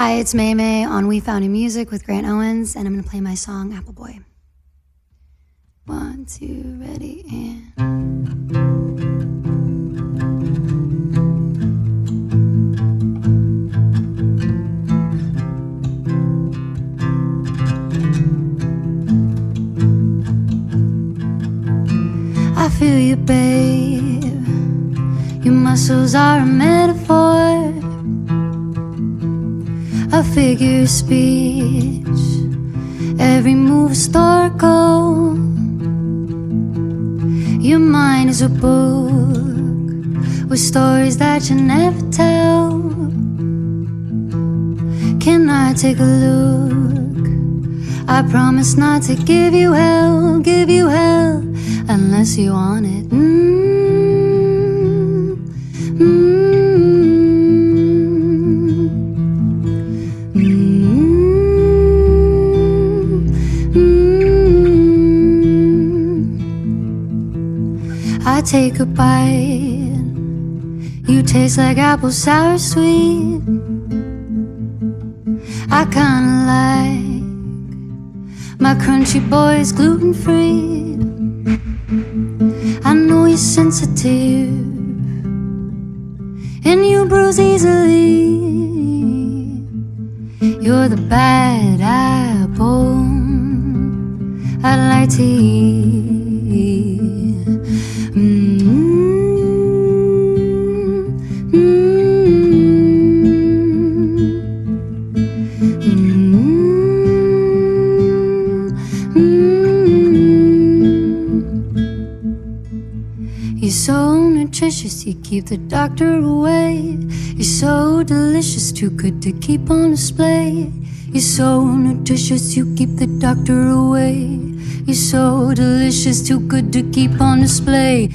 Hi, it's May May on We Found in Music with Grant Owens, and I'm going to play my song, Apple Boy. 1, 2, ready, and... I feel you, babe. Your muscles are a metaphor, a figure of speech, every move historical. Your mind is a book with stories that you never tell. Can I take a look? I promise not to give you hell, unless you want it. I take a bite, you taste like apple sour sweet. I kinda like my crunchy boys gluten-free. I know you're sensitive and you bruise easily. You're the bad apple I'd like to eat. You're so nutritious, you keep the doctor away. You're so delicious, too good to keep on display. You're so nutritious, you keep the doctor away. You're so delicious, too good to keep on display.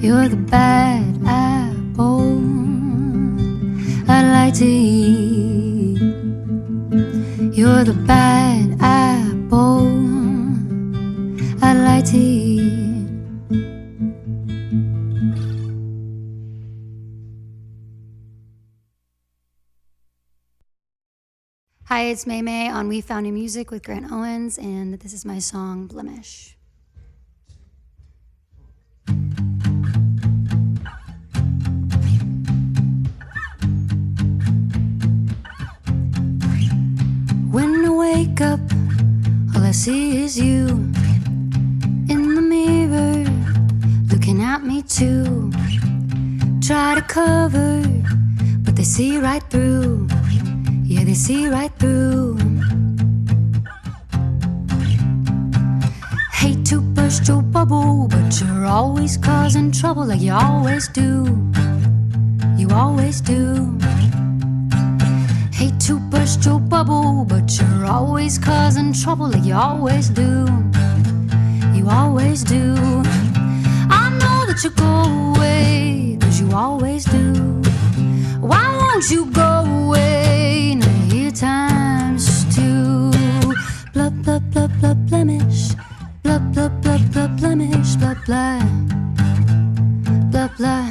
You're the bad apple I'd like to eat. You're the bad apple I'd like to eat. Hi, it's May May on We Found in Music with Grant Owens, and this is my song, Blemish. When I wake up, all I see is you in the mirror, looking at me too. Try to cover, but they see right through. Yeah, they see right through. Hate to burst your bubble, but you're always causing trouble like you always do. You always do. Hate to burst your bubble, but you're always causing trouble like you always do. You always do. I know that you go away, 'cause you always do. Why won't you go away? Now here times two. Blah, blah, blah, blah, blemish. Blah, blah, blah, blah, blemish. Blah, blah. Blah, blah.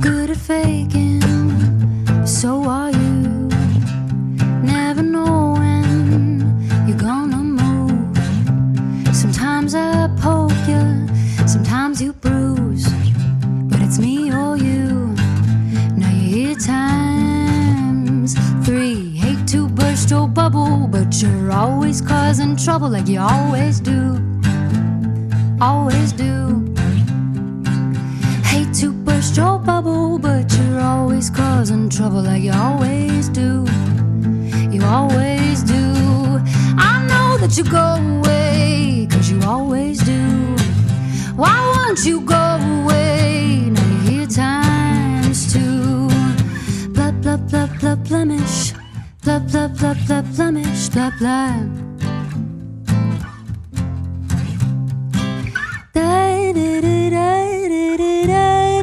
Good at faking, so are you. Never know when you're gonna move. Sometimes I poke you, sometimes you bruise, but it's me or you. Now you're here times three. Hate to burst your bubble, but you're always causing trouble like you always do. Always do. Hate to burst your bubble, but you're always causing trouble like you always do. You always do. I know that you go away, 'cause you always do. Why won't you go away? Now you're here times two. Blah, blah, blah, blah, blemish. Blah, blah, blah, blah, blemish. Blah, blah. Da, da, da, da, da, da, da, da,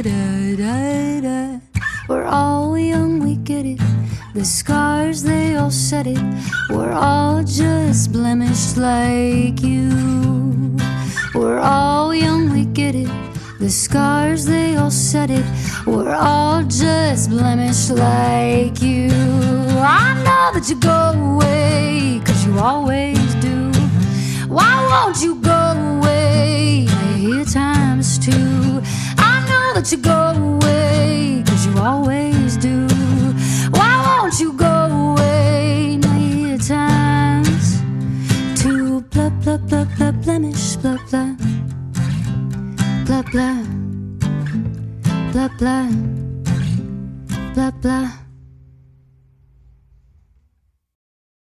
da, da. just blemished like you. We're all young, we get it. The scars, they all said it. We're all just blemished like you. I know that you go away, 'cause you always do. Why won't you go away? Here times two. I know that you go away, 'cause you always do. Why won't you go away? Here times two. Blah, blah, blah, blah, blemish, blah, blah. Blah, blah. Blah, blah. Blah, blah.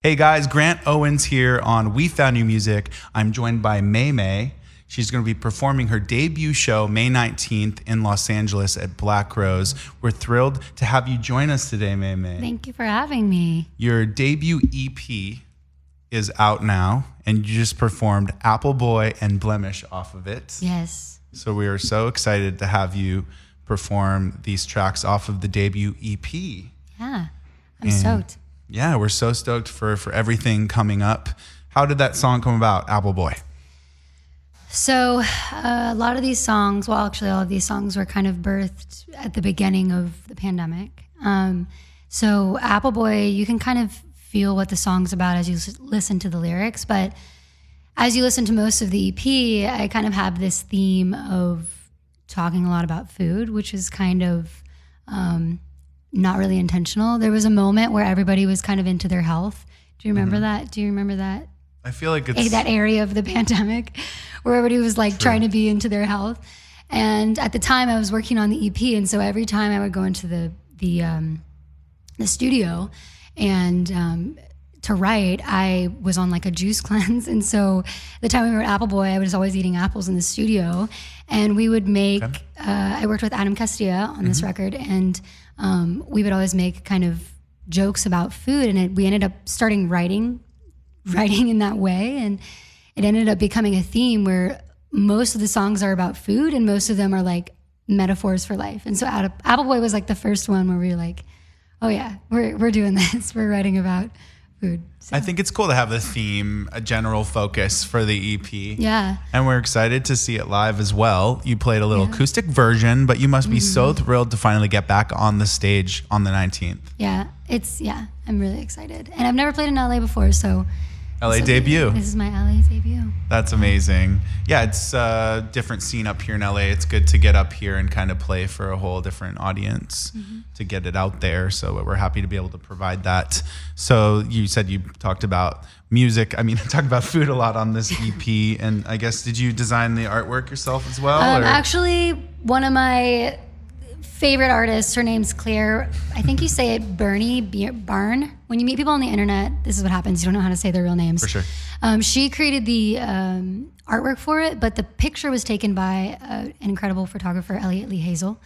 Hey guys, Grant Owens here on We Found New Music. I'm joined by May May. She's going to be performing her debut show May 19th in Los Angeles at Black Rose. We're thrilled to have you join us today, May May. Thank you for having me. Your debut EP is out now, and you just performed Apple Boy and Blemish off of it. Yes. So we are so excited to have you perform these tracks off of the debut EP. Yeah, I'm stoked. Yeah, we're so stoked for everything coming up. How did that song come about, Apple Boy? So a lot of these songs, well, actually all of these songs were kind of birthed at the beginning of the pandemic. So Apple Boy, you can kind of feel what the song's about as you listen to the lyrics. But as you listen to most of the EP, I kind of have this theme of talking a lot about food, which is kind of not really intentional. There was a moment where everybody was kind of into their health. Do you remember that? Do you remember that? I feel like it's that area of the pandemic where everybody was like trying to be into their health. And at the time I was working on the EP. And so every time I would go into the studio and to write, I was on like a juice cleanse. And so the time we were at Apple Boy, I was always eating apples in the studio. And we would make, I worked with Adam Castilla on this record, and we would always make kind of jokes about food. And we ended up starting writing in that way. And it ended up becoming a theme where most of the songs are about food and most of them are like metaphors for life. And so Apple Boy was like the first one where we were like, oh yeah, we're doing this. We're writing about food. So. I think it's cool to have the theme, a general focus for the EP. Yeah. And we're excited to see it live as well. You played a little acoustic version, but you must be so thrilled to finally get back on the stage on the 19th. Yeah, I'm really excited. And I've never played in LA before, so. LA debut. This is my LA debut. That's amazing. Yeah, it's a different scene up here in LA. It's good to get up here and kind of play for a whole different audience to get it out there. So we're happy to be able to provide that. So you said you talked about music. I mean, I talked about food a lot on this EP. And I guess, did you design the artwork yourself as well? Actually, one of my favorite artists, her name's Claire. I think you say it Barn. When you meet people on the internet, this is what happens. You don't know how to say their real names. For sure. She created the artwork for it, but the picture was taken by an incredible photographer, Elliot Lee Hazel,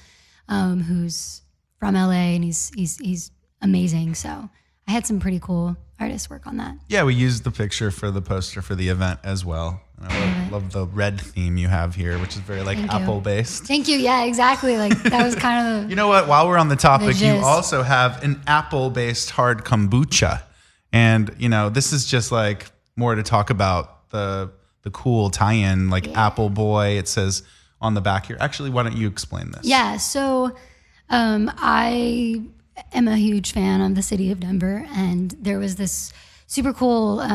who's from LA, and he's amazing. So I had some pretty cool artists work on that. Yeah, we used the picture for the poster for the event as well. And I love the red theme you have here, which is very like Apple based. Thank you. Yeah, exactly. Like that was kind of You know what? While we're on the topic, you also have an Apple based hard kombucha. And, you know, this is just like more to talk about the cool tie-in, like Apple Boy. It says on the back here. Actually, why don't you explain this? Yeah. So I am a huge fan of the city of Denver, and there was this super cool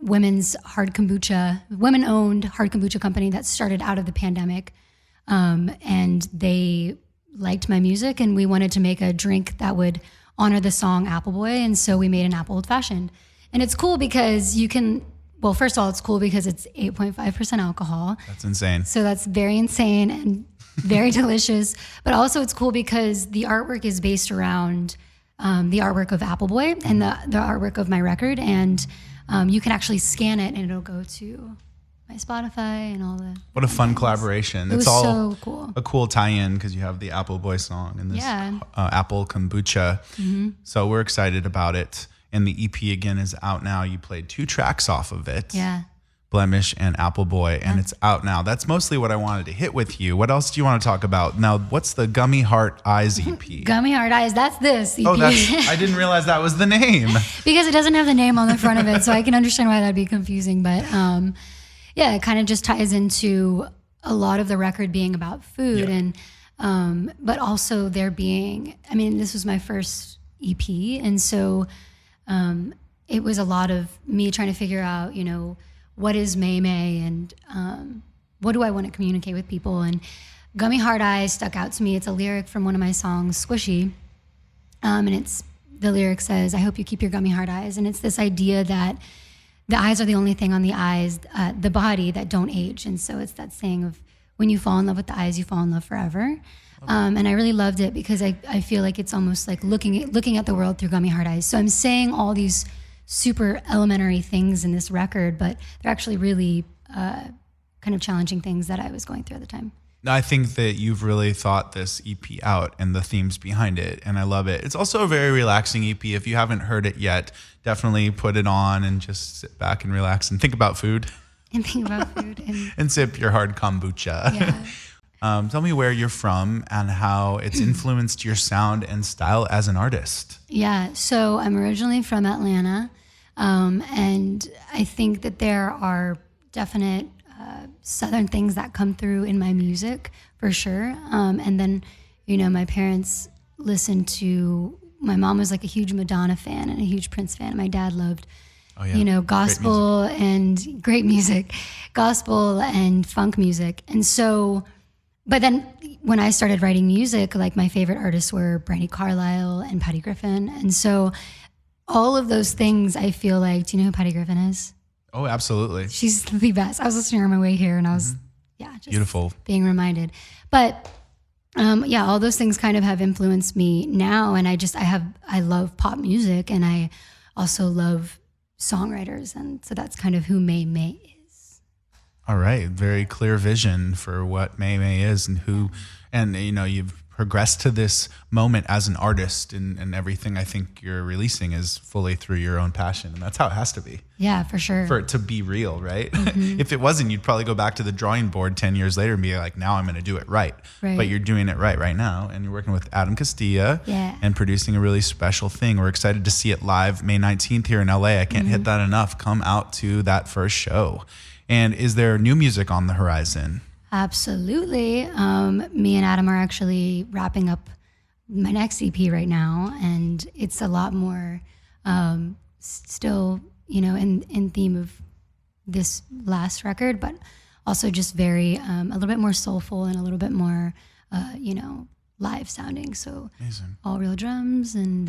women-owned hard kombucha company that started out of the pandemic, and they liked my music, and we wanted to make a drink that would honor the song Apple Boy, and so we made an apple old-fashioned. And it's cool because first of all, it's cool because it's 8.5% alcohol. That's insane. So that's very insane and very delicious. But also it's cool because the artwork is based around the artwork of Apple Boy and the artwork of my record. And you can actually scan it and it'll go to my Spotify and all the... What a fun collaboration. It's all so cool. A cool tie-in because you have the Apple Boy song and this Apple kombucha. So we're excited about it. And the EP again is out now. You played 2 tracks off of it. Yeah. Blemish, and Apple Boy, and it's out now. That's mostly what I wanted to hit with you. What else do you want to talk about? Now, what's the Gummy Heart Eyes EP? Gummy Heart Eyes, that's this EP. Oh, I didn't realize that was the name. Because it doesn't have the name on the front of it, so I can understand why that'd be confusing. But yeah, it kind of just ties into a lot of the record being about food, and but also there being, I mean, this was my first EP, and so it was a lot of me trying to figure out, what is May May, and what do I want to communicate with people? And Gummy Heart Eyes stuck out to me. It's a lyric from one of my songs, Squishy, and the lyric says, "I hope you keep your gummy heart eyes," and it's this idea that the eyes are the only thing on the body that don't age, and so it's that saying of when you fall in love with the eyes, you fall in love forever. And I really loved it because I feel like it's almost like looking at the world through gummy heart eyes. So I'm saying all these super elementary things in this record, but they're actually really kind of challenging things that I was going through at the time. I think that you've really thought this EP out and the themes behind it, and I love it. It's also a very relaxing EP. If you haven't heard it yet, definitely put it on and just sit back and relax and think about food. And think about food. And sip your hard kombucha. Yeah. Tell me where you're from and how it's influenced your sound and style as an artist. Yeah, so I'm originally from Atlanta, and I think that there are definite Southern things that come through in my music for sure. And then, my parents listened to, my mom was like a huge Madonna fan and a huge Prince fan. And my dad loved, gospel and great music, gospel and funk music. And so, but then when I started writing music, like my favorite artists were Brandi Carlile and Patty Griffin. And so all of those things, I feel like, do you know who Patty Griffin is? Oh, absolutely. She's the best. I was listening to her on my way here, and I was, just beautiful, being reminded. But all those things kind of have influenced me now, and I love pop music, and I also love songwriters, and so that's kind of who May May is. All right, very clear vision for what May May is and who, and you've progressed to this moment as an artist, and everything I think you're releasing is fully through your own passion, and that's how it has to be. Yeah, for sure. For it to be real, right? Mm-hmm. If it wasn't, you'd probably go back to the drawing board 10 years later and be like, now I'm going to do it right. But you're doing it right now, and you're working with Adam Castilla and producing a really special thing. We're excited to see it live May 19th here in LA. I can't hit that enough. Come out to that first show. And is there new music on the horizon? Absolutely. Me and Adam are actually wrapping up my next EP right now, and it's a lot more still, in theme of this last record, but also just very a little bit more soulful and a little bit more, live sounding. So amazing. All real drums and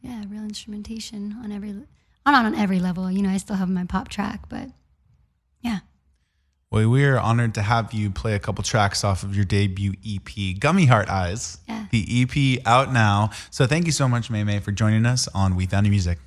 real instrumentation on every level. I still have my pop track, but yeah. Well, we are honored to have you play a couple tracks off of your debut EP, Gummy Heart Eyes. Yeah. The EP out now. So thank you so much, May May, for joining us on We Found Your Music.